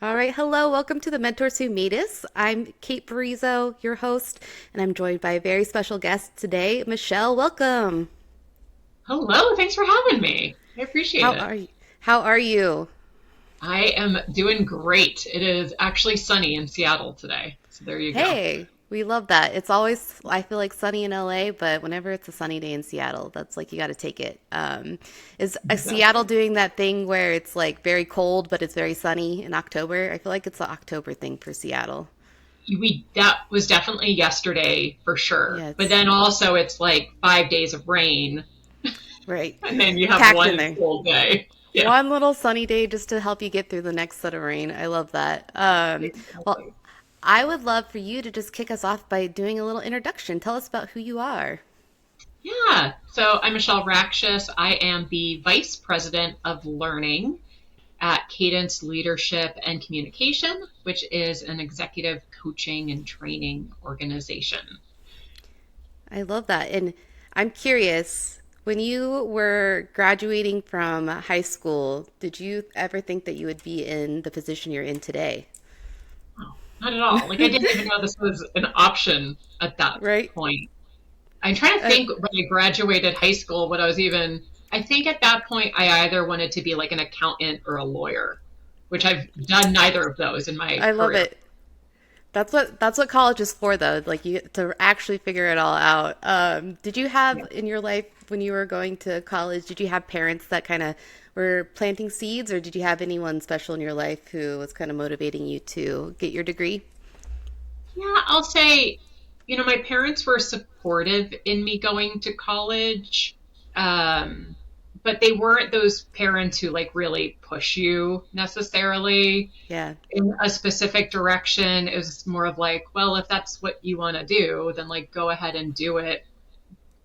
All right, hello, welcome to the Mentors Who Made Us. I'm Kate Barizo, your host, and I'm joined by a very special guest today, Michelle. Welcome. Hello, thanks for having me. I appreciate How it. are you? How are you? I am doing great. It is actually sunny in Seattle today. So there you go. Hey, we love that. It's always, I feel like sunny in LA, but whenever it's a sunny day in Seattle, that's like you got to take it. Is Seattle Exactly. doing that thing where it's like very cold, but it's very sunny in October? I feel like it's an October thing for Seattle. That was definitely yesterday for sure. Yeah, But it's then also it's like 5 days of rain right. and then you have Packed in one there. full day. Yeah. One little sunny day just to help you get through the next set of rain. I love that. Well, Exactly. I would love for you to just kick us off by doing a little introduction. Tell us about who you are. Yeah. So I'm Michelle Rakshys. I am the Vice President of Learning at Cadence Leadership and Communication, which is an executive coaching and training organization. I love that. And I'm curious, when you were graduating from high school, did you ever think that you would be in the position you're in today? Oh, not at all. Like I didn't even know this was an option at that Right? point. I'm trying to Uh, think when I graduated high school, what I was even, I think at that point I either wanted to be like an accountant or a lawyer, which I've done neither of those in my I love career. it. That's what college is for, though. Like you to actually figure it all out. Did you have Yeah. in your life when you were going to college? Did you have parents that kind of were planting seeds, or did you have anyone special in your life who was kind of motivating you to get your degree? Yeah, I'll say, my parents were supportive in me going to college. Um, but they weren't those parents who like really push you necessarily Yeah, in a specific direction. It was more of like, well, if that's what you want to do, then like go ahead and do it,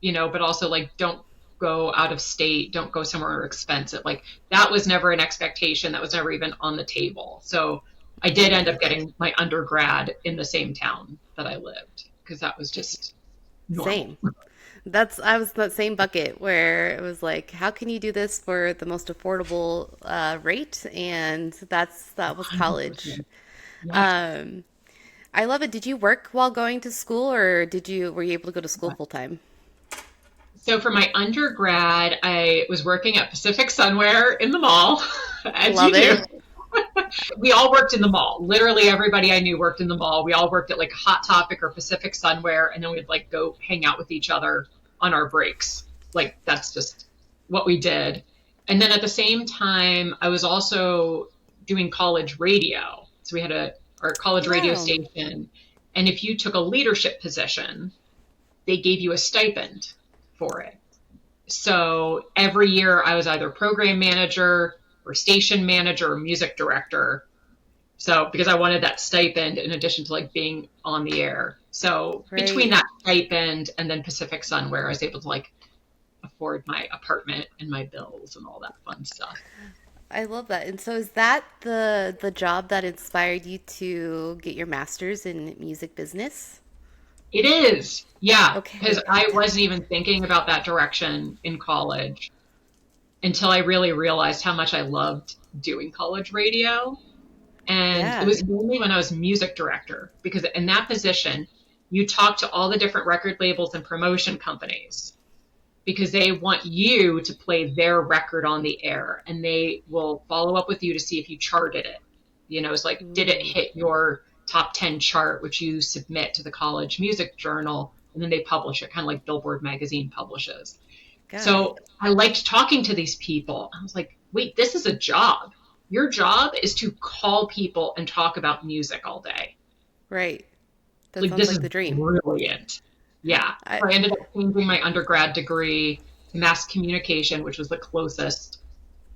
but also like don't go out of state, don't go somewhere expensive. Like that was never an expectation. That was never even on the table. So I did end up getting my undergrad in the same town that I lived because that was just normal. same. That's I was in that same bucket where it was like, how can you do this for the most affordable rate? And that was college. 100%. Yes. Um, I love it. Did you work while going to school, or were you able to go to school full time? So for my undergrad, I was working at Pacific Sunwear in the mall, as you Love do. it. We all worked in the mall. Literally everybody I knew worked in the mall. We all worked at like Hot Topic or Pacific Sunwear, and then we'd like go hang out with each other on our breaks. Like that's just what we did. And then at the same time, I was also doing college radio. So we had our college radio Wow. station, and if you took a leadership position, they gave you a stipend for it. So every year I was either program manager or station manager or music director. So because I wanted that stipend in addition to like being on the air. So between Right. that stipend and then Pacific Sun, where I was able to like afford my apartment and my bills and all that fun stuff. I love that. And so is that the job that inspired you to get your master's in music business? It is, yeah, because Okay. I wasn't even thinking about that direction in college until I really realized how much I loved doing college radio. And it Yeah. was mainly when I was music director, because in that position, you talk to all the different record labels and promotion companies because they want you to play their record on the air and they will follow up with you to see if you charted it. It's like, did it Ooh, hit your top 10 chart, which you submit to the college music journal, and then they publish it, kind of like Billboard magazine publishes. got it. So I liked talking to these people. I was like, wait, this is a job. Your job is to call people and talk about music all day. Right. That Like, sounds this like is the dream. brilliant. Yeah. I So I ended up changing my undergrad degree to mass communication, which was the closest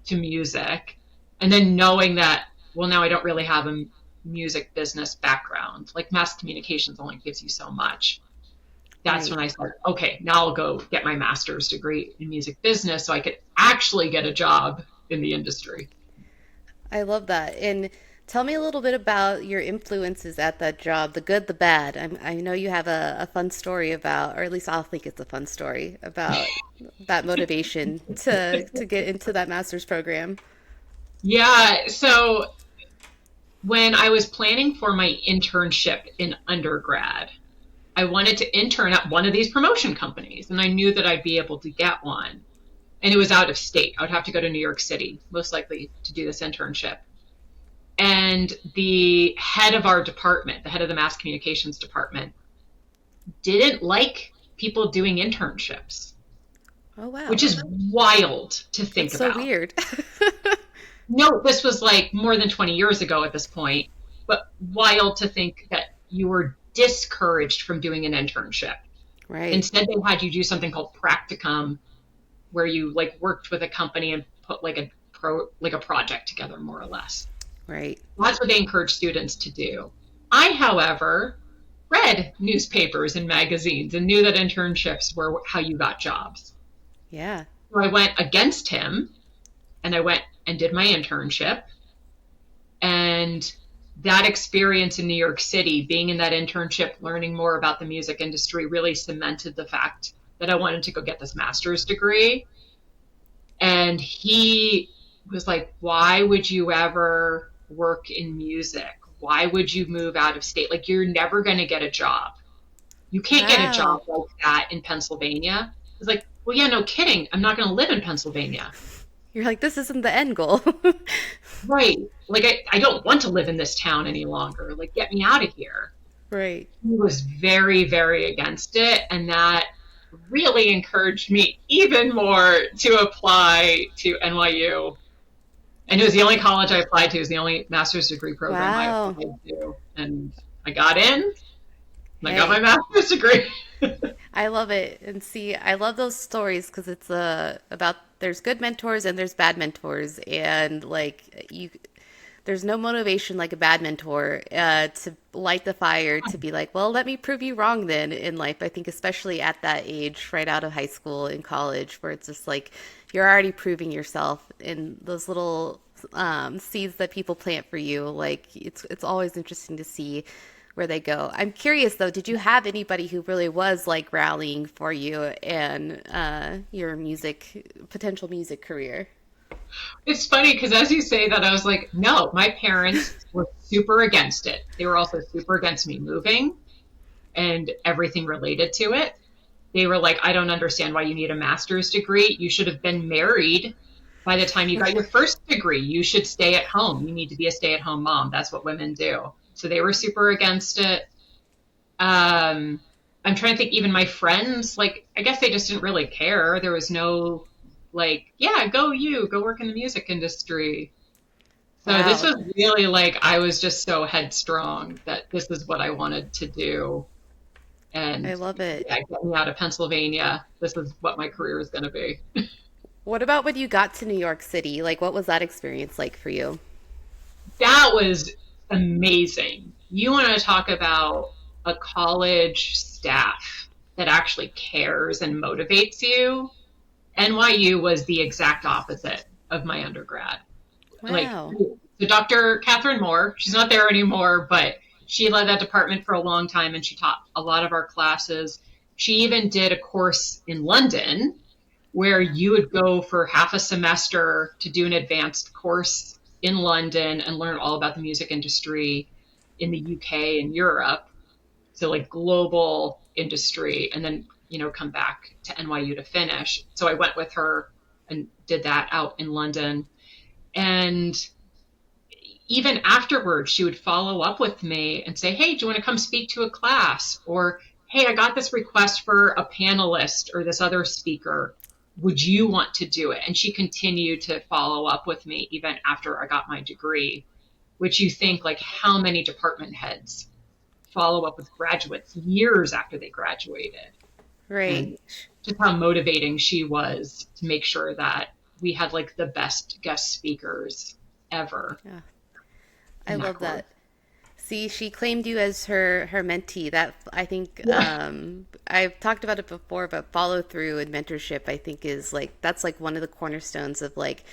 to music. And then knowing that, well, now I don't really have a music business background. Like, mass communications only gives you so much. That's when right. I said, okay, now I'll go get my master's degree in music business so I could actually get a job in the industry. I love that. And tell me a little bit about your influences at that job, the good, the bad. I know you have a fun story about, or at least I'll think it's a fun story about that motivation to get into that master's program. Yeah, so When I was planning for my internship in undergrad, I wanted to intern at one of these promotion companies, and I knew that I'd be able to get one. And it was out of state. I would have to go to New York City, most likely, to do this internship. And the head of our department, the head of the mass communications department, didn't like people doing internships, Oh, which wow. is wild to think That's so about. weird. No, this was like more than 20 years ago at this point, but wild to think that you were discouraged from doing an internship. Right, Instead, they had you do something called practicum, where you like worked with a company and put like a project together, more or less. right. That's what they encourage students to do. I, however, read newspapers and magazines and knew that internships were how you got jobs. Yeah. So I went against him and I went and did my internship. And that experience in New York City, being in that internship, learning more about the music industry, really cemented the fact that I wanted to go get this master's degree. And he was like, why would you ever work in music? Why would you move out of state? Like, you're never going to get a job. You can't get a Wow. job like that in Pennsylvania. It's like, well, yeah, no kidding. I'm not going to live in Pennsylvania. You're like, this isn't the end goal. Right. Like, I don't want to live in this town any longer. Like, get me out of here. Right. He was very, very against it. And that really encouraged me even more to apply to NYU. And it was the only college I applied to. It was the only master's degree program I Wow. applied to. And I got in and I got my Hey, master's degree. I love it. And see, I love those stories because it's about there's good mentors and there's bad mentors. And like there's no motivation like a bad mentor to light the fire to be like, well, let me prove you wrong then in life. I think especially at that age, right out of high school and college, where it's just like you're already proving yourself in those little seeds that people plant for you. Like it's always interesting to see where they go. I'm curious though, did you have anybody who really was like rallying for you and your potential music career? It's funny because as you say that, I was like, no, my parents were super against it. They were also super against me moving and everything related to it. They were like, I don't understand why you need a master's degree. You should have been married by the time you got your first degree. You should stay at home. You need to be a stay at home mom. That's what women do. So they were super against it. I'm trying to think, even my friends, like, I guess they just didn't really care. There was no, like, yeah, go work in the music industry. So this Wow, was really like, I was just so headstrong that this is what I wanted to do. I And love it. yeah, get me out of Pennsylvania. This is what my career is going to be. What about when you got to New York City? Like, what was that experience like for you? That was amazing. You want to talk about a college staff that actually cares and motivates you. NYU was the exact opposite of my undergrad. Like, Wow. so Dr. Catherine Moore, she's not there anymore, but she led that department for a long time and she taught a lot of our classes. She even did a course in London where you would go for half a semester to do an advanced course in London and learn all about the music industry in the UK and Europe. So like global industry, and then, come back to NYU to finish. So I went with her and did that out in London. And even afterwards, she would follow up with me and say, hey, do you want to come speak to a class? Or, hey, I got this request for a panelist or this other speaker. Would you want to do it? And she continued to follow up with me even after I got my degree, which you think like how many department heads follow up with graduates years after they graduated. Right. And just how motivating she was to make sure that we had like the best guest speakers ever Yeah. I in that love course. that. See, she claimed you as her mentee. That I think Yeah. I've talked about it before, but follow through and mentorship I think is like that's like one of the cornerstones of like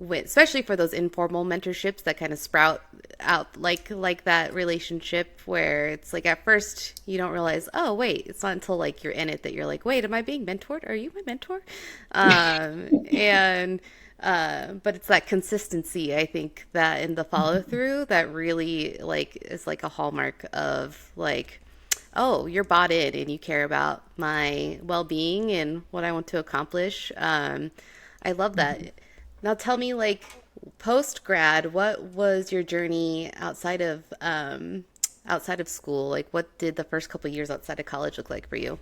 especially for those informal mentorships that kind of sprout out like that relationship where it's like at first you don't realize, oh wait, it's not until like you're in it that you're like, wait, am I being mentored? Are you my mentor? And But it's that consistency, I think, that in the follow through that really like is like a hallmark of like, oh, you're bought in and you care about my well being and what I want to accomplish. I love that. Now tell me, like, post grad, what was your journey outside of school? Like, what did the first couple years outside of college look like for you?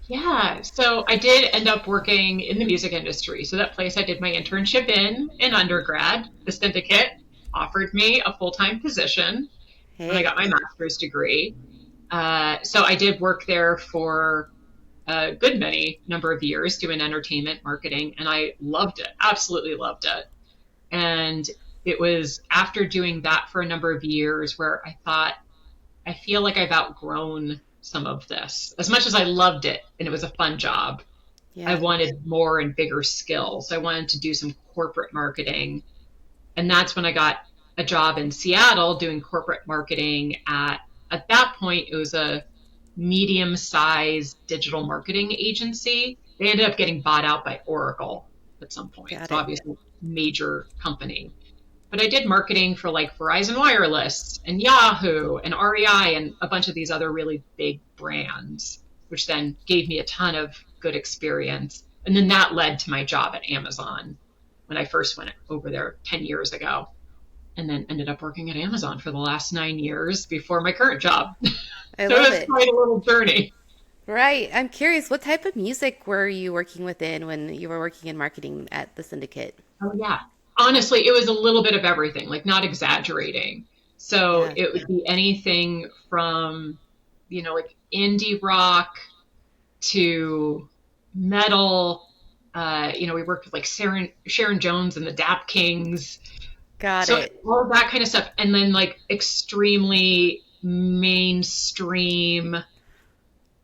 Yeah, so I did end up working in the music industry. So that place I did my internship in undergrad, the syndicate offered me a full-time position when I Hey, got my master's degree. So I did work there for a good many number of years doing entertainment marketing, and I loved it, absolutely loved it. And it was after doing that for a number of years where I thought, I feel like I've outgrown some of this. As much as I loved it and it was a fun job, I yeah, wanted more and bigger skills. I wanted to do some corporate marketing. And that's when I got a job in Seattle doing corporate marketing at that point, it was a medium sized digital marketing agency. They ended up getting bought out by Oracle at some point. got So it. obviously major company. But I did marketing for like Verizon Wireless and Yahoo and REI and a bunch of these other really big brands, which then gave me a ton of good experience. And then that led to my job at Amazon when I first went over there 10 years ago, and then ended up working at Amazon for the last 9 years before my current job. I So it love was it. quite a little journey. Right. I'm curious, what type of music were you working within when you were working in marketing at the Syndicate? Oh, yeah. Honestly, it was a little bit of everything, like not exaggerating. So Yeah, it would be anything from, like indie rock to metal. We worked with like Sharon Jones and the Dap Kings. got So it. all of that kind of stuff. And then like extremely mainstream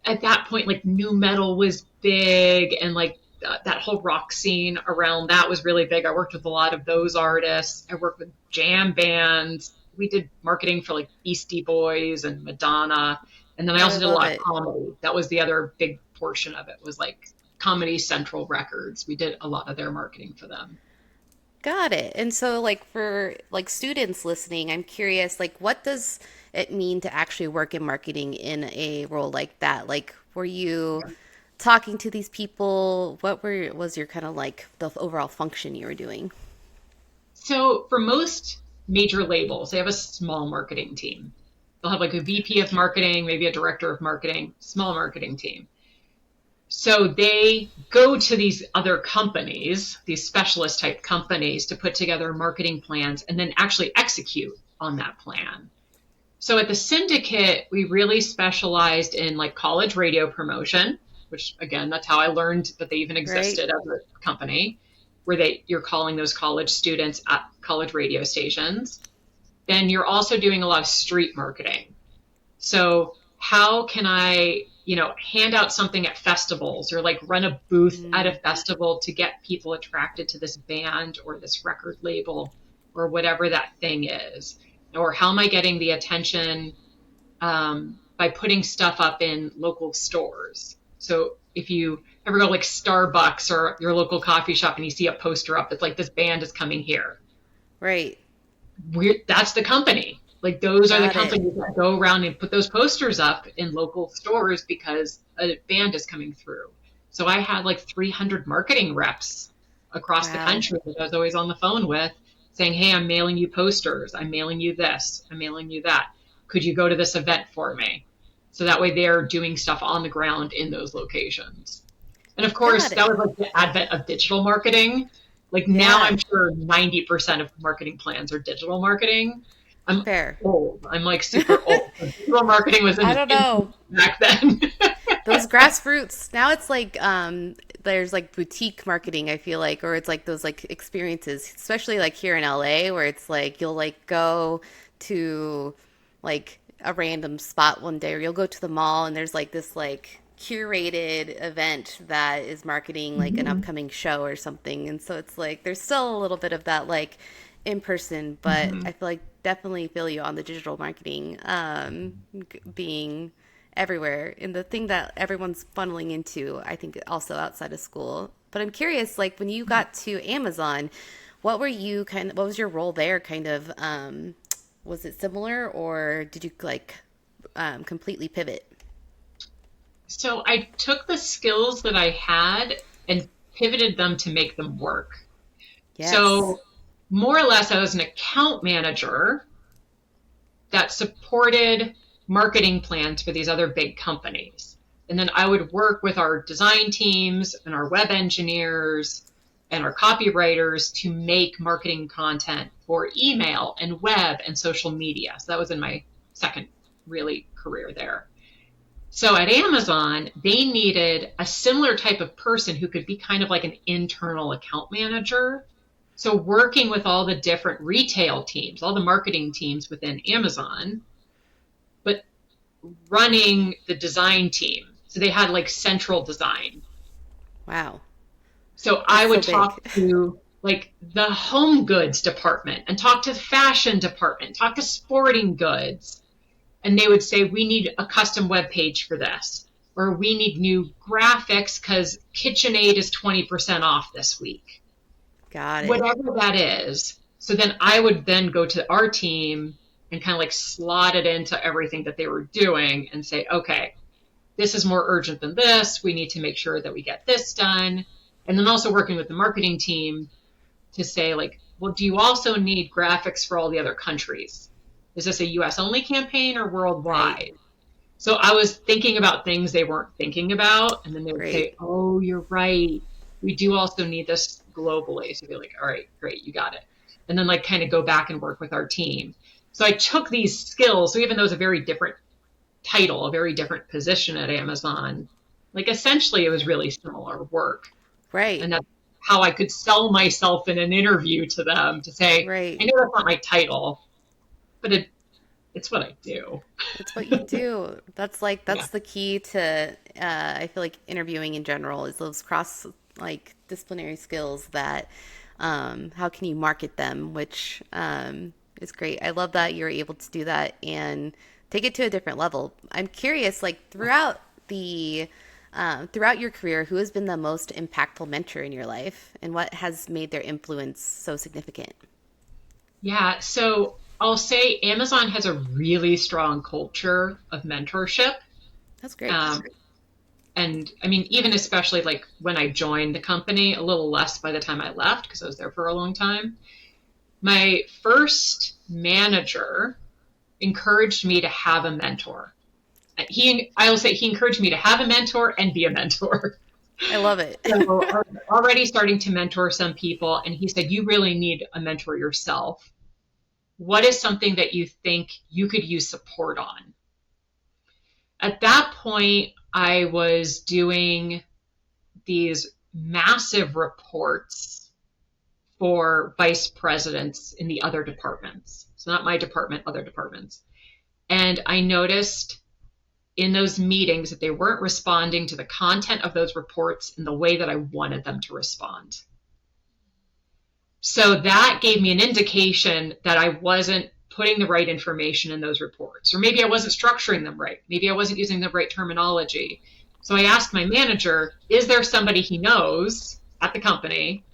at that point, like new metal was big, and like that whole rock scene around that was really big. I worked with a lot of those artists. I worked with jam bands. We did marketing for like Beastie Boys and Madonna. And then I I also did a love lot of it. comedy. That was the other big portion of it, was like Comedy Central Records. We did a lot of their marketing for them. Got it. And so like for like students listening, I'm curious like what does it mean to actually work in marketing in a role like that? Like were you talking to these people? What were was your kind of like the overall function you were doing? So for most major labels, they have a small marketing team. They'll have like a VP of marketing, maybe a director of marketing, small marketing team. So they go to these other companies, these specialist type companies, to put together marketing plans and then actually execute on that plan. So at the syndicate, we really specialized in like college radio promotion, which again, that's how I learned that they even Right? existed as a company, where you're calling those college students at college radio stations. Then you're also doing a lot of street marketing. So how can I, hand out something at festivals or like run a booth at a Mm, festival to get people attracted to this band or this record label or whatever that thing is? Or how am I getting the attention by putting stuff up in local stores? So if you ever go like Starbucks or your local coffee shop and you see a poster up that's like this band is coming here, right. that's the company. Like those are the Got it. companies that go around and put those posters up in local stores because a band is coming through. So I had like 300 marketing reps across the Wow. country that I was always on the phone with saying, "Hey, I'm mailing you posters. I'm mailing you this. I'm mailing you that. Could you go to this event for me?" So that way they're doing stuff on the ground in those locations. And of course, Got that it. was like the advent of digital marketing. Like now Yeah. I'm sure 90% of marketing plans are digital marketing. I'm Fair. old. I'm like super old. So digital marketing was I in don't know. back then. Those grassroots. Now it's like there's like boutique marketing, I feel like, or it's like those like experiences, especially like here in LA where it's like you'll like go to like a random spot one day or you'll go to the mall and there's like this like curated event that is marketing like an Mhm. upcoming show or something. And so it's like there's still a little bit of that like in person, but I Mhm. feel like definitely feel you on the digital marketing being everywhere and the thing that everyone's funneling into, I think also outside of school. But I'm curious, like when you got to Amazon, what was your role there kind of was it similar or did you like completely pivot? So I took the skills that I had and pivoted them to make them work. Yes. So more or less, I was an account manager that supported marketing plans for these other big companies. And then I would work with our design teams and our web engineers and our copywriters to make marketing content for email and web and social media. So that was in my second really career there. So at Amazon, they needed a similar type of person who could be kind of like an internal account manager. So working with all the different retail teams, all the marketing teams within Amazon, but running the design team. So they had like central design. Wow. So That's I so would big. talk to like the home goods department and talk to the fashion department, talk to sporting goods, and they would say, we need a custom web page for this, or we need new graphics because KitchenAid is 20% off this week, Got it. whatever that is. So then I would then go to our team and kind of like slot it into everything that they were doing and say, okay, this is more urgent than this. We need to make sure that we get this done. And then also working with the marketing team to say, like, well, do you also need graphics for all the other countries? Is this a US only campaign or Right. worldwide? So I was thinking about things they weren't thinking about. And then they would Great. say, oh, you're right. We do also need this globally. So be like, all right, great, you got it. And then like kind of go back and work with our team. So I took these skills. So even though it's a very different title, a very different position at Amazon, like essentially it was really similar work. Right. And that's how I could sell myself in an interview to them to say, I Right. know that's not my title, but it's what I do. It's what you do. Yeah. That's the key to I feel like interviewing in general is those cross like disciplinary skills that how can you market them, which is great. I love that you're able to do that and take it to a different level. I'm curious, like throughout your career, who has been the most impactful mentor in your life, and what has made their influence so significant? Yeah. So I'll say Amazon has a really strong culture of mentorship. That's great. Um, and I mean, even especially like when I joined the company, a little less by the time I left because I was there for a long time. My first manager encouraged me to have a mentor. I will say he encouraged me to have a mentor and be a mentor. I love it. So I was already starting to mentor some people, and he said, you really need a mentor yourself. What is something that you think you could use support on? At that point, I was doing these massive reports for vice presidents in the other departments. So, not my department, other departments. And I noticed in those meetings that they weren't responding to the content of those reports in the way that I wanted them to respond. So that gave me an indication that I wasn't putting the right information in those reports, or maybe I wasn't structuring them right. Maybe I wasn't using the right terminology. So I asked my manager, is there somebody he knows at the company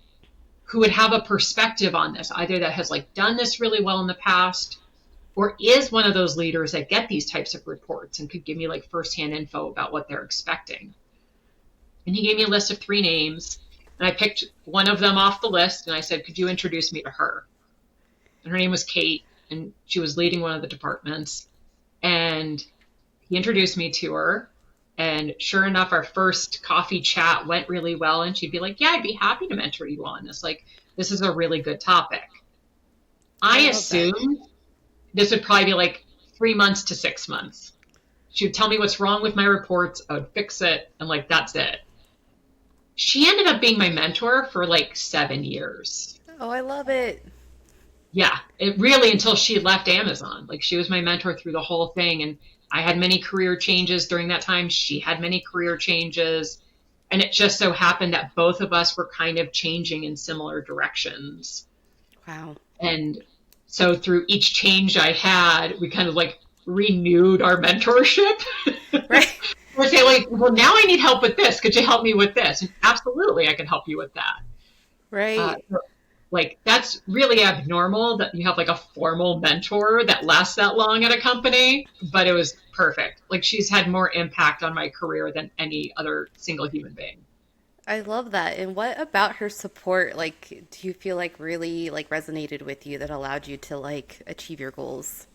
who would have a perspective on this, either that has like done this really well in the past, or is one of those leaders that get these types of reports and could give me like firsthand info about what they're expecting. And he gave me a list of 3 names, and I picked one of them off the list, and I said, could you introduce me to her? And her name was Kate, and she was leading one of the departments. And he introduced me to her. And sure enough, our first coffee chat went really well. And she'd be like, yeah, I'd be happy to mentor you on this. Like, this is a really good topic. I I love that. assumed this would probably be like 3 months to 6 months. She would tell me what's wrong with my reports. I would fix it. And like, that's it. She ended up being my mentor for like 7 years. Oh, I love it. Yeah, it really until she left Amazon. Like she was my mentor through the whole thing. And I had many career changes during that time. She had many career changes. And it just so happened that both of us were kind of changing in similar directions. Wow. And so through each change I had, we kind of like renewed our mentorship. Right. Or say like, well, now I need help with this. Could you help me with this? And absolutely, I can help you with that. Right. So, like that's really abnormal that you have like a formal mentor that lasts that long at a company, but it was perfect. Like she's had more impact on my career than any other single human being. I love that. And what about her support, like, do you feel like really like resonated with you that allowed you to like achieve your goals?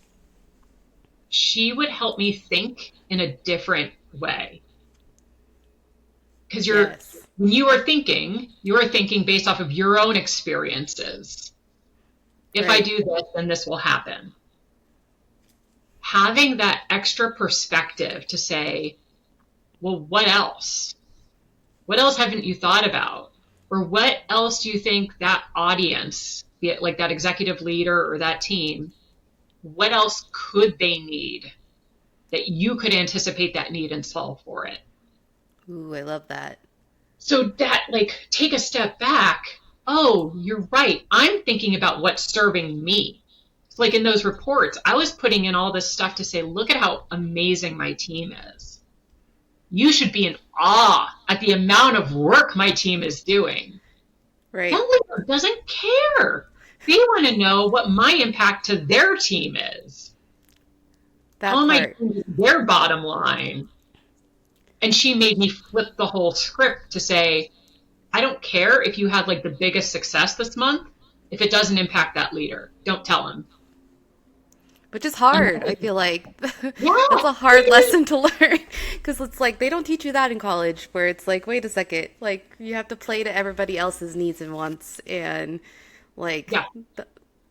She would help me think in a different way because you're Yes. when you are thinking based off of your own experiences. If I Right. do this, then this will happen. Having that extra perspective to say, well, what else? What else haven't you thought about? Or what else do you think that audience, be it like that executive leader or that team, what else could they need that you could anticipate that need and solve for it? Ooh, I love that. So that, like, take a step back. Oh, you're right. I'm thinking about what's serving me. It's like in those reports, I was putting in all this stuff to say, look at how amazing my team is. You should be in awe at the amount of work my team is doing. That Right. leader doesn't care. They want to know what my impact to their team is. How That am I part. doing their bottom line? And she made me flip the whole script to say, I don't care if you had like the biggest success this month. If it doesn't impact that leader, don't tell him. Which is And hard. I feel like that's yeah, a hard lesson to learn because it's like they don't teach you that in college where it's like, wait a second, like you have to play to everybody else's needs and wants and like yeah,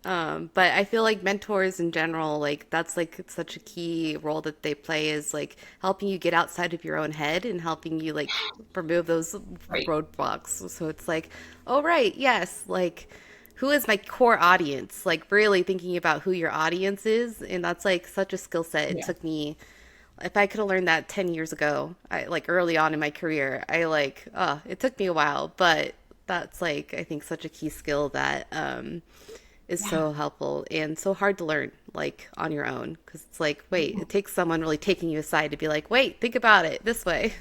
but I feel like mentors in general, like that's like such a key role that they play is like helping you get outside of your own head and helping you like remove those right. roadblocks. So it's like, oh right, yes, like who is my core audience? Like really thinking about who your audience is, and that's like such a skill set. It Yeah, took me if I could have learned that 10 years ago, I like early on in my career, I like it took me a while, but that's like I think such a key skill that is yeah, so helpful and so hard to learn like on your own because it's like wait it takes someone really taking you aside to be like wait think about it this way.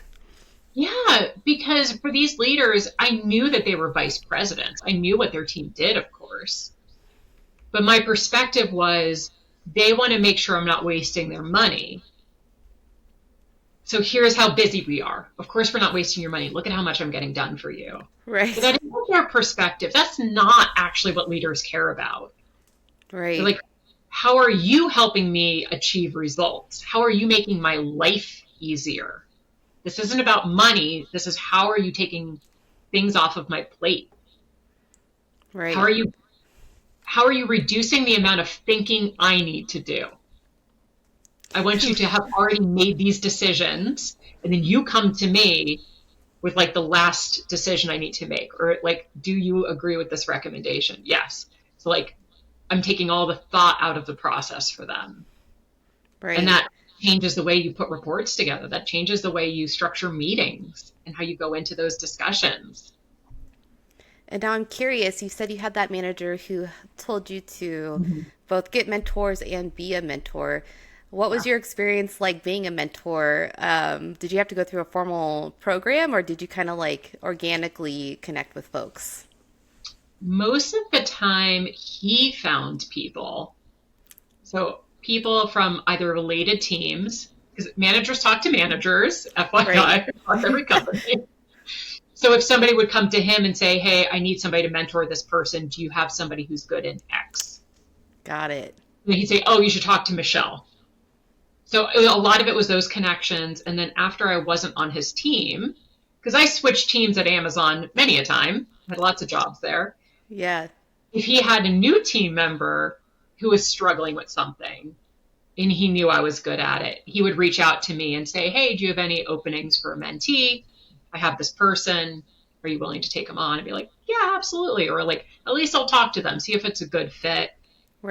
yeah. Because for these leaders, I knew that they were vice presidents. I knew what their team did, of course. But my perspective was they want to make sure I'm not wasting their money. So here's how busy we are. Of course, we're not wasting your money. Look at how much I'm getting done for you. But Right. that isn't their perspective. That's not actually what leaders care about. They're Right. like, how are you helping me achieve results? How are you making my life easier? This isn't about money. This is how are you taking things off of my plate? How Right. are you how are you reducing the amount of thinking I need to do? I want you to have already made these decisions and then you come to me with like the last decision I need to make or like do you agree with this recommendation? Yes. So like I'm taking all the thought out of the process for them. And Right. that changes the way you put reports together. That changes the way you structure meetings and how you go into those discussions. And now I'm curious, you said you had that manager who told you to Mhm. both get mentors and be a mentor. What was Yeah. your experience like being a mentor? Did you have to go through a formal program or did you kind of like organically connect with folks? Most of the time, he found people. So people from either related teams, because managers talk to managers, Right. FYI, across every company. So if somebody would come to him and say, hey, I need somebody to mentor this person, do you have somebody who's good in X? Got it. And he'd say, oh, you should talk to Michelle. So a lot of it was those connections. And then after I wasn't on his team, because I switched teams at Amazon many a time, had lots of jobs there. Yeah. If he had a new team member who was struggling with something and he knew I was good at it, he would reach out to me and say, hey, do you have any openings for a mentee? I have this person. Are you willing to take them on? And be like, yeah, absolutely. Or like, at least I'll talk to them, see if it's a good fit.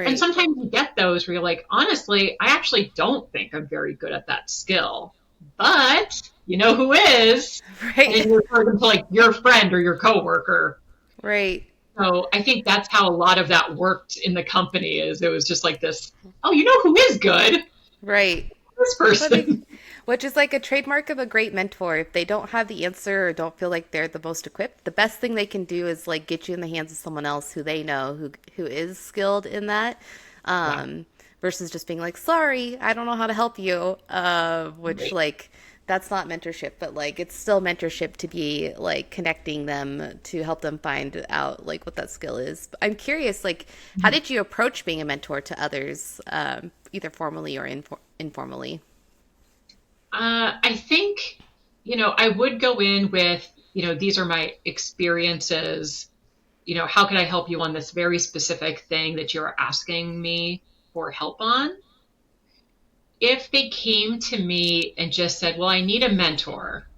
And Right. sometimes you get those where you're like, honestly, I actually don't think I'm very good at that skill. But you know who is? And then Right. you refer them to like your friend or your coworker. Right. So I think that's how a lot of that worked in the company is it was just like this, oh, you know who is good? Right. This What makes person. Which is like a trademark of a great mentor. If they don't have the answer or don't feel like they're the most equipped, the best thing they can do is like get you in the hands of someone else who they know who is skilled in that. Yeah. Um, versus just being like, sorry, I don't know how to help you. Which Right. like that's not mentorship, but like it's still mentorship to be like connecting them to help them find out like what that skill is. I'm curious, like, how did you approach being a mentor to others, either formally or informally? I think, I would go in with, these are my experiences. How can I help you on this very specific thing that you're asking me for help on? If they came to me and just said, well, I need a mentor,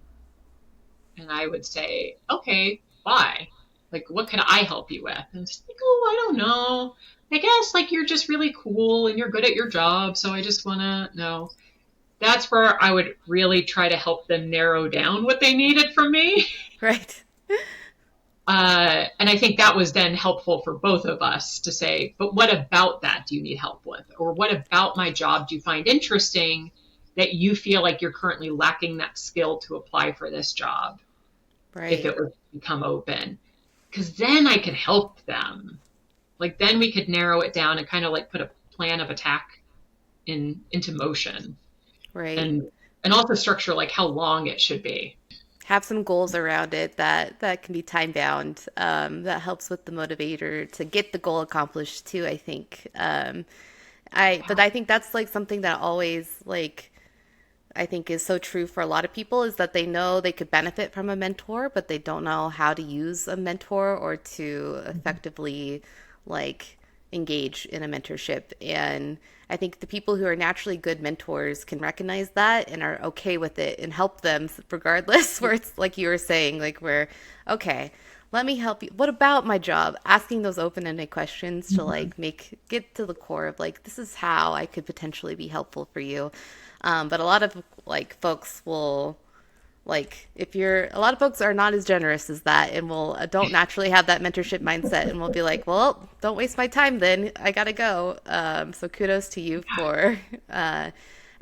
and I would say, okay, why? Like, what can I help you with? And it's like, oh, I don't know. I guess like you're just really cool and you're good at your job, so I just want to know. That's where I would really try to help them narrow down what they needed from me. Right. And I think that was then helpful for both of us to say, but what about that do you need help with? Or what about my job do you find interesting that you feel like you're currently lacking that skill to apply for this job if Right. it would become open? Because then I could help them. Like then we could narrow it down and kind of like put a plan of attack into motion Right. and and also structure like how long it should be. Have some goals around it that can be time bound. That helps with the motivator to get the goal accomplished too, I think. But I think that's like something that always like I think is so true for a lot of people is that they know they could benefit from a mentor, but they don't know how to use a mentor or to effectively like engage in a mentorship. And I think the people who are naturally good mentors can recognize that and are okay with it and help them regardless, where it's like you were saying, like where, okay, let me help you. What about my job? Asking those open-ended questions to Mhm. like get to the core of like this is how I could potentially be helpful for you. But a lot of like folks will like if you're a lot of folks are not as generous as that and will don't naturally have that mentorship mindset and will be like, well, don't waste my time then. I gotta go. So kudos to you for uh,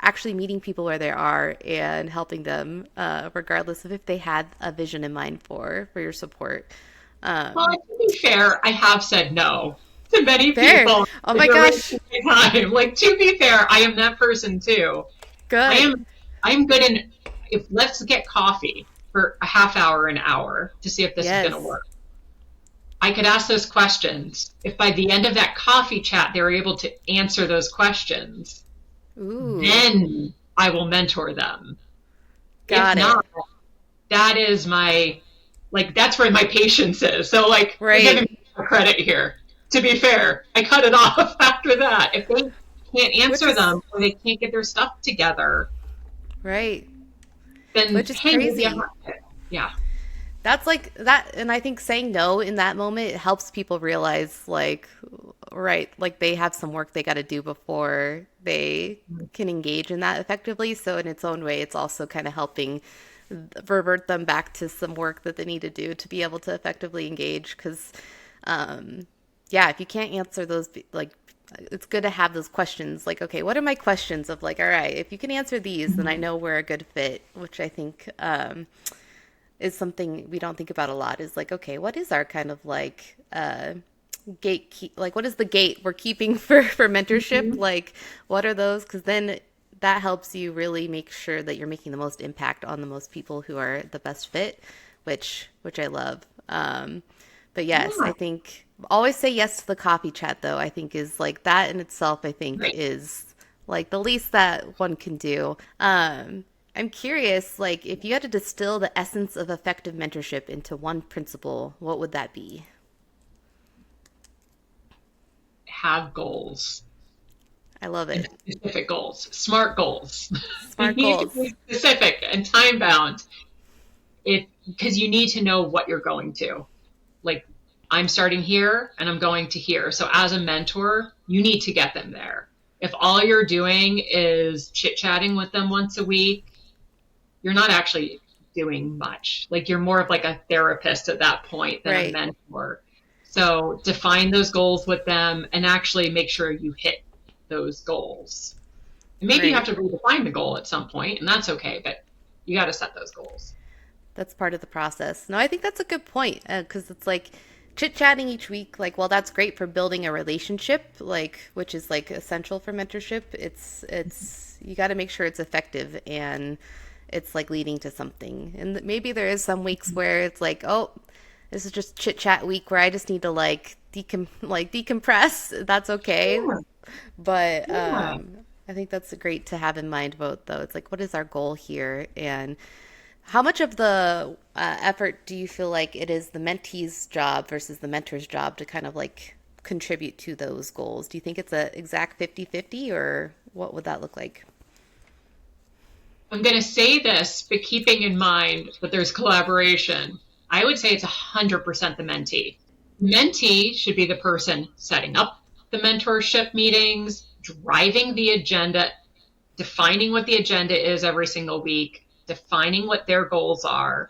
actually meeting people where they are and helping them, regardless of if they had a vision in mind for your support. Well, Um, to be fair, I have said no to many fair. people. Oh Like, my you're wasting gosh. my time. Like, to be fair, I am that person too. I Good. am I am good in if let's get coffee for a half hour, an hour to see if this is gonna Yes. work. I could ask those questions. If by the end of that coffee chat they were able to answer those questions, Ooh. then I will mentor them. If Got it. not, that is my like that's where my patience is. So like you're giving Right. me credit here. To be fair, I cut it off after that. If they can't Which answer is them or they can't get their stuff together, right. then Which is hey, maybe I'm crazy. not fit. Yeah. That's like that, and I think saying no in that moment helps people realize, like, right, like they have some work they got to do before they can engage in that effectively. So, in its own way, it's also kind of helping revert them back to some work that they need to do to be able to effectively engage. Because, um, yeah, if you can't answer those, like, it's good to have those questions. Like, okay, what are my questions of like, all right, if you can answer these, then I Mhm. know we're a good fit, which I think, is something we don't think about a lot is like, okay, what is our kind of like gate keep like what is the gate we're keeping for mentorship? Mhm. Like what are those? Because then that helps you really make sure that you're making the most impact on the most people who are the best fit, which I love. But yes, Yeah. I think always say yes to the coffee chat though. I think is like that in itself. I think Right. is like the least that one can do. I'm curious, like, if you had to distill the essence of effective mentorship into one principle, what would that be? Have goals. I love And it. specific goals, smart goals. They Smart need to goals. be specific and time bound. It because you need to know what you're going to. Like I'm starting here and I'm going to here. So as a mentor, you need to get them there. If all you're doing is chit chatting with them once a week, you're not actually doing much. Like you're more of like a therapist at that point than a Right. mentor. So define those goals with them and actually make sure you hit those goals. And maybe you have Right. to redefine the goal at some point, and that's okay, but you got to set those goals. That's part of the process. No, I think that's a good point because it's like chit-chatting each week, like, well, that's great for building a relationship, like, which is like essential for mentorship. It's you got to make sure it's effective and it's like leading to something. And maybe there is some weeks where it's like, oh, this is just chit-chat week where I just need to like decompress. That's okay. Yeah, But yeah. I think that's great to have in mind both though. It's like, what is our goal here? And how much of the effort do you feel like it is the mentee's job versus the mentor's job to kind of like contribute to those goals? Do you think it's a exact 50-50, or what would that look like? I'm going to say this, but keeping in mind that there's collaboration, I would say it's 100% the mentee. Mentee should be the person setting up the mentorship meetings, driving the agenda, defining what the agenda is every single week, defining what their goals are.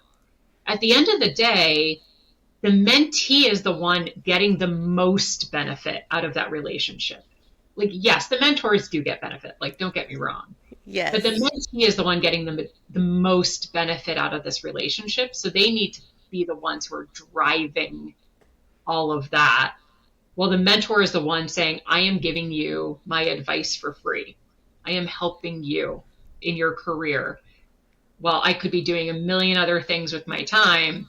At the end of the day, the mentee is the one getting the most benefit out of that relationship. Like, yes, the mentors do get benefit. Like, don't get me wrong. But the Yes. mentee is the one getting the most benefit out of this relationship. So they need to be the ones who are driving all of that. Well, the mentor is the one saying, I am giving you my advice for free. I am helping you in your career. While I could be doing a million other things with my time,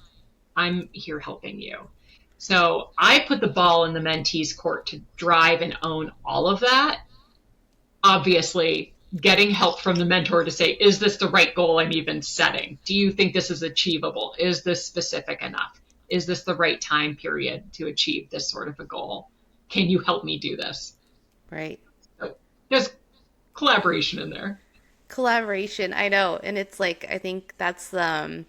I'm here helping you. So I put the ball in the mentee's court to drive and own all of that. Obviously, getting help from the mentor to say, is this the right goal I'm even setting? Do you think this is achievable? Is this specific enough? Is this the right time period to achieve this sort of a goal? Can you help me do this? Right. So there's collaboration in there. Collaboration, I know. And it's like I think that's one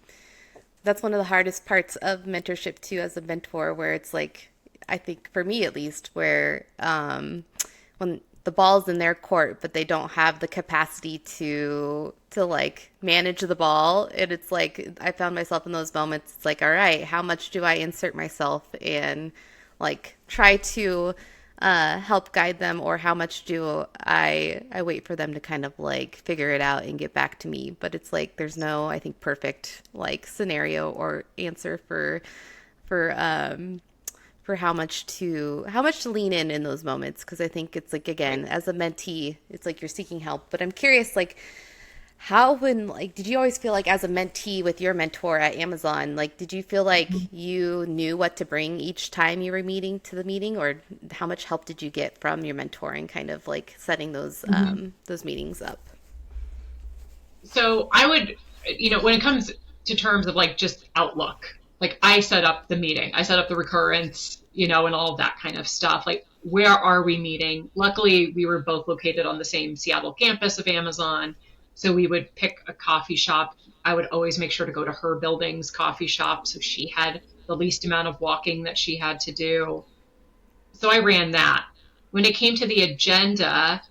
of the hardest parts of mentorship too as a mentor, where it's like I think for me at least, where when the ball's in their court but they don't have the capacity to like manage the ball, and it's like I found myself in those moments. It's like, all right, how much do I insert myself and like try to help guide them, or how much do I wait for them to kind of like figure it out and get back to me? But it's like there's no, I think, perfect like scenario or answer for for how much to lean in those moments, because I think it's like, again, as a mentee, it's like you're seeking help. But I'm curious, like, how, when, like, did you always feel like as a mentee with your mentor at Amazon, like, did you feel like you knew what to bring each time you were meeting to the meeting, or how much help did you get from your mentor in kind of like setting those meetings up? So I would, when it comes to terms of like just outlook, like I set up the meeting, I set up the recurrence, and all of that kind of stuff. Like, where are we meeting? Luckily, we were both located on the same Seattle campus of Amazon. So we would pick a coffee shop. I would always make sure to go to her building's coffee shop. So she had the least amount of walking that she had to do. So I ran that. When it came to the agenda,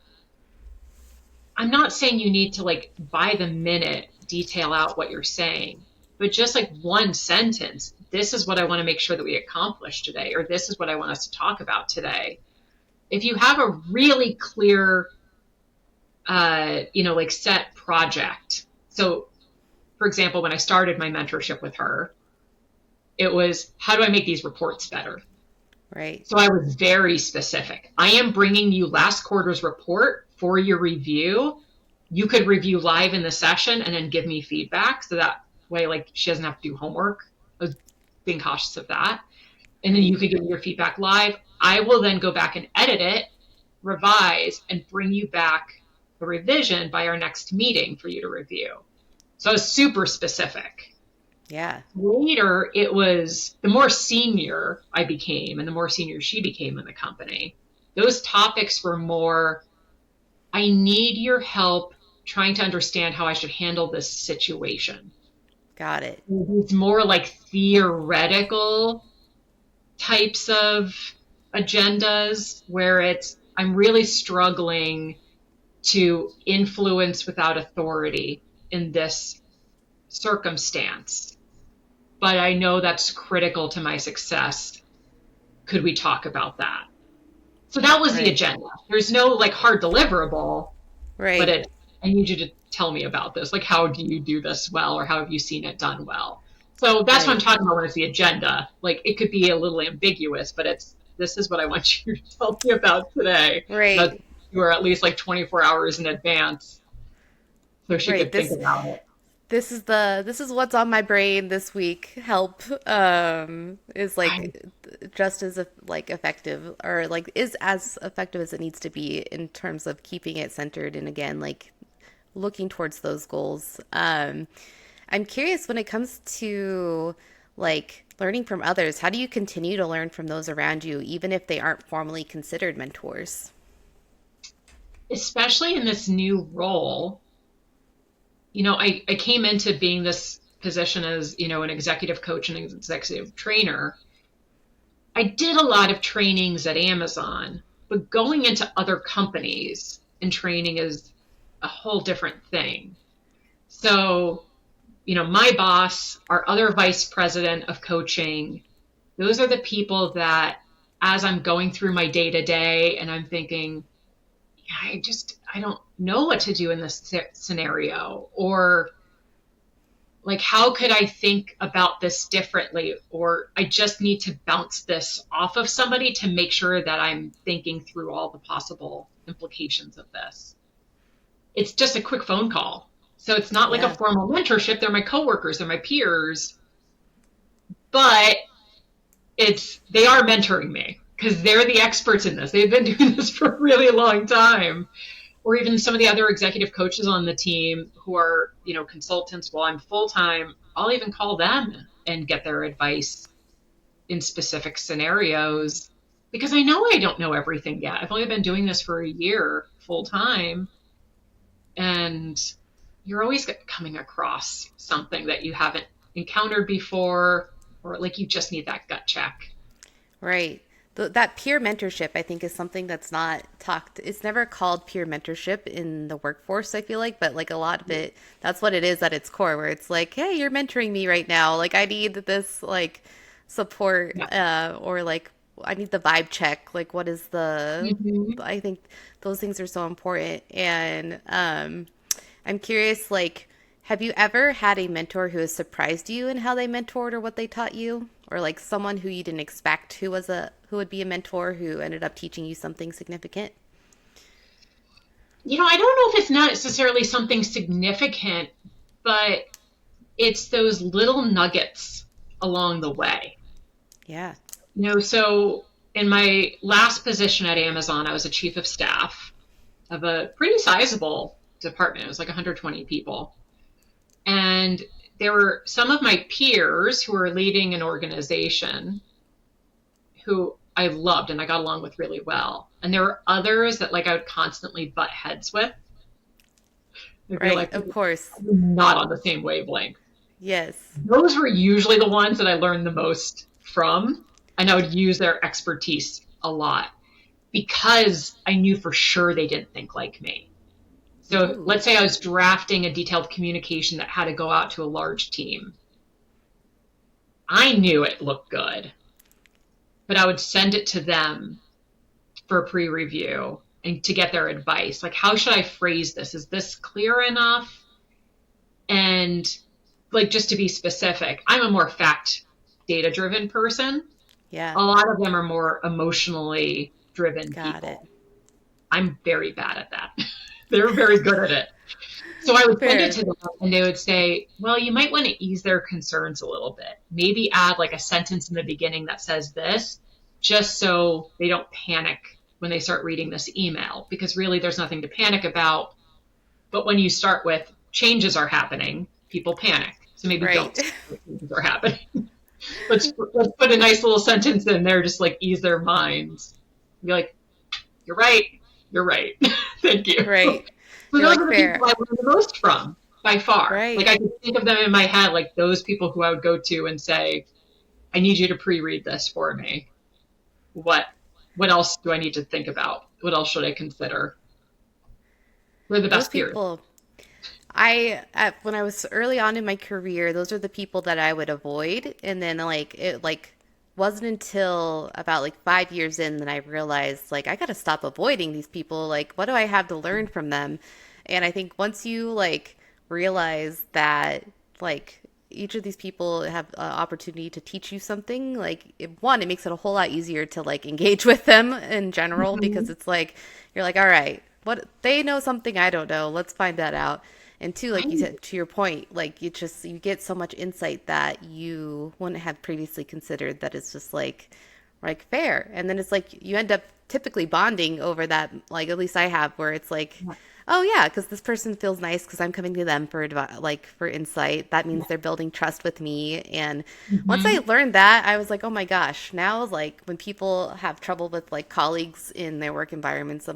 I'm not saying you need to like by the minute detail out what you're saying, but just like one sentence. This is what I want to make sure that we accomplish today, or this is what I want us to talk about today. If you have a really clear, like set project. So, for example, when I started my mentorship with her, it was how do I make these reports better? Right. So I was very specific. I am bringing you last quarter's report for your review. You could review live in the session and then give me feedback. So that way, like, she doesn't have to do homework. I was being cautious of that. And then Right. you could give me your feedback live. I will then go back and edit it, revise, and bring you back the revision by our next meeting for you to review. So I was super specific. Yeah. Later, it was the more senior I became and the more senior she became in the company, those topics were more, I need your help trying to understand how I should handle this situation. Got it. It's more like theoretical types of agendas where it's, I'm really struggling to influence without authority in this circumstance, but I know that's critical to my success. Could we talk about that? So that was the Right. agenda. There's no like hard deliverable. but Right. I need you to tell me about this. Like, how do you do this well, or how have you seen it done well? So that's what I'm Right. talking about when it's the agenda. Like, it could be a little ambiguous, but it's this is what I want you to tell me about today. That Right. you are at least like 24 hours in advance so she Right. could think This about it. this is what's on my brain this week. Help is Right. like just as like effective or like is as effective as it needs to be in terms of keeping it centered and again like looking towards those goals. I'm curious when it comes to like learning from others, how do you continue to learn from those around you even if they aren't formally considered mentors? Especially in this new role, I came into being this position as, an executive coach and executive trainer. I did a lot of trainings at Amazon, but going into other companies and training is a whole different thing. So, my boss, our other vice president of coaching, those are the people that as I'm going through my day to day and I'm thinking, yeah, I don't know what to do in this scenario, or like how could I think about this differently, or I just need to bounce this off of somebody to make sure that I'm thinking through all the possible implications of this. It's just a quick phone call, so it's not like a Yeah. formal mentorship. They're my coworkers, they're my peers, but they are mentoring me because they're the experts in this. They've been doing this for a really long time. Or even some of the other executive coaches on the team who are, consultants while I'm full time, I'll even call them and get their advice in specific scenarios because I know I don't know everything yet. I've only been doing this for a year full time, and you're always coming across something that you haven't encountered before, or like you just need that gut check. Right. That peer mentorship, I think, is something that's not talked. It's never called peer mentorship in the workforce, I feel like, but like a lot of it, that's what it is at its core, where it's like, hey, you're mentoring me right now. Like, I need this, like, support, Yeah. or like, I need the vibe check. Like, what is the, Mm-hmm. I think those things are so important. And I'm curious, like, have you ever had a mentor who has surprised you in how they mentored or what they taught you? Or like someone who you didn't expect who would be a mentor who ended up teaching you something significant? I don't know if it's not necessarily something significant, but it's those little nuggets along the way. Yeah. So in my last position at Amazon, I was a chief of staff of a pretty sizable department. It was like 120 people. And there were some of my peers who were leading an organization who I loved and I got along with really well. And there were others that like I would constantly butt heads with. I feel Right. like Of course. we're not on the same wavelength. Yes. Those were usually the ones that I learned the most from, and I would use their expertise a lot because I knew for sure they didn't think like me. So Ooh. let's say I was drafting a detailed communication that had to go out to a large team. I knew it looked good, but I would send it to them for a pre-review and to get their advice. Like, how should I phrase this? Is this clear enough? And like, just to be specific, I'm a more fact data driven person. Yeah. A lot of them are more emotionally driven Got it. people. I'm very bad at that. They're very good at it. So I would send it Fair. to them and they would say, well, you might want to ease their concerns a little bit. Maybe add like a sentence in the beginning that says this, just so they don't panic when they start reading this email, because really there's nothing to panic about. But when you start with changes are happening, people panic. So maybe don't Right. say changes are happening. Let's put a nice little sentence in there, just like ease their minds. Be like, you're right, you're right. Thank you. Right. So You're those like are the people fair. I learned the most from by far. Like Right. I can think of them in my head, like those people who I would go to and say, I need you to pre-read this for me. What what else do I need to think about? What else should I consider? We're the Those best peers. people when I was early on in my career, those are the people that I would avoid and then like it like wasn't until about like 5 years in that I realized like I gotta stop avoiding these people. Like, what do I have to learn from them? And I think once you like realize that like each of these people have an opportunity to teach you something, like one, it makes it a whole lot easier to like engage with them in general because Mhm. it's like you're like, all right, what they know something I don't know. Let's find that out. And two, like you Right. said, to your point, like you get so much insight that you wouldn't have previously considered that it's just like fair. And then it's like you end up typically bonding over that, like at least I have, where it's like, Yeah. oh yeah, because this person feels nice because I'm coming to them for like for insight. That means Yeah. they're building trust with me. And once I Mhm. learned that, I was like, oh my gosh, now like when people have trouble with like colleagues in their work environments,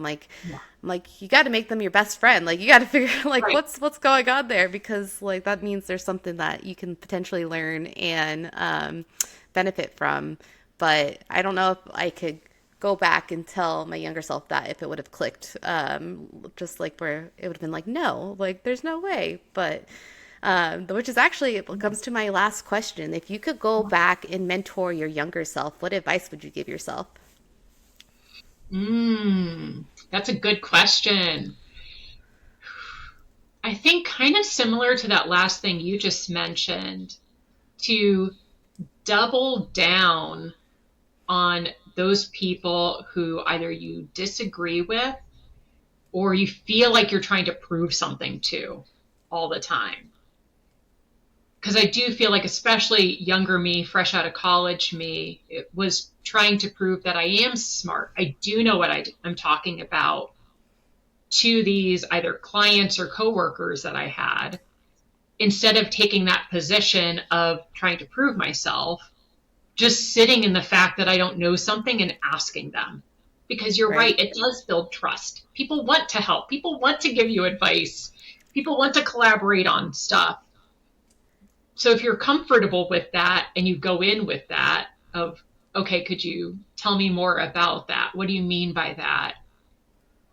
Yeah. I'm like, you got to make them your best friend. Like, you got to figure like Right. what's going on there because like that means there's something that you can potentially learn and benefit from. But I don't know if I could go back and tell my younger self that if it would have clicked, just like where it would have been like, no, like there's no way. But which is actually what comes to my last question. If you could go back and mentor your younger self, what advice would you give yourself? That's a good question. I think kind of similar to that last thing you just mentioned, to double down on those people who either you disagree with or you feel like you're trying to prove something to all the time. Because I do feel like, especially younger me, fresh out of college me, it was trying to prove that I am smart. I do know what I'm talking about to these either clients or coworkers that I had, instead of taking that position of trying to prove myself, just sitting in the fact that I don't know something and asking them. Because you're Right. right, it does build trust. People want to help, people want to give you advice, people want to collaborate on stuff. So if you're comfortable with that and you go in with that, of, okay, could you tell me more about that? What do you mean by that?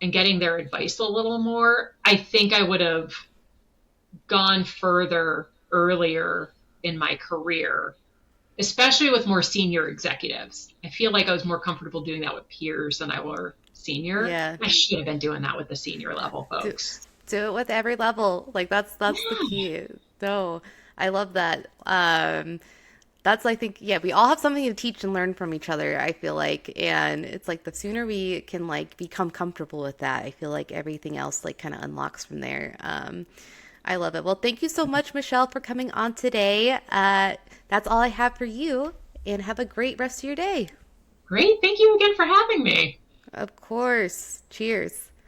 And getting their advice a little more, I think I would have gone further earlier in my career, especially with more senior executives. I feel like I was more comfortable doing that with peers than I were senior. Yeah. I should have been doing that with the senior level Do folks. do it with every level. Like that's the Yeah. key. No, I love that. That's I think yeah, we all have something to teach and learn from each other, I feel like. And it's like the sooner we can like become comfortable with that, I feel like everything else like kind of unlocks from there. I love it. Well, thank you so much, Michelle, for coming on today. That's all I have for you, and have a great rest of your day. Great. Thank you again for having me. Of course. Cheers.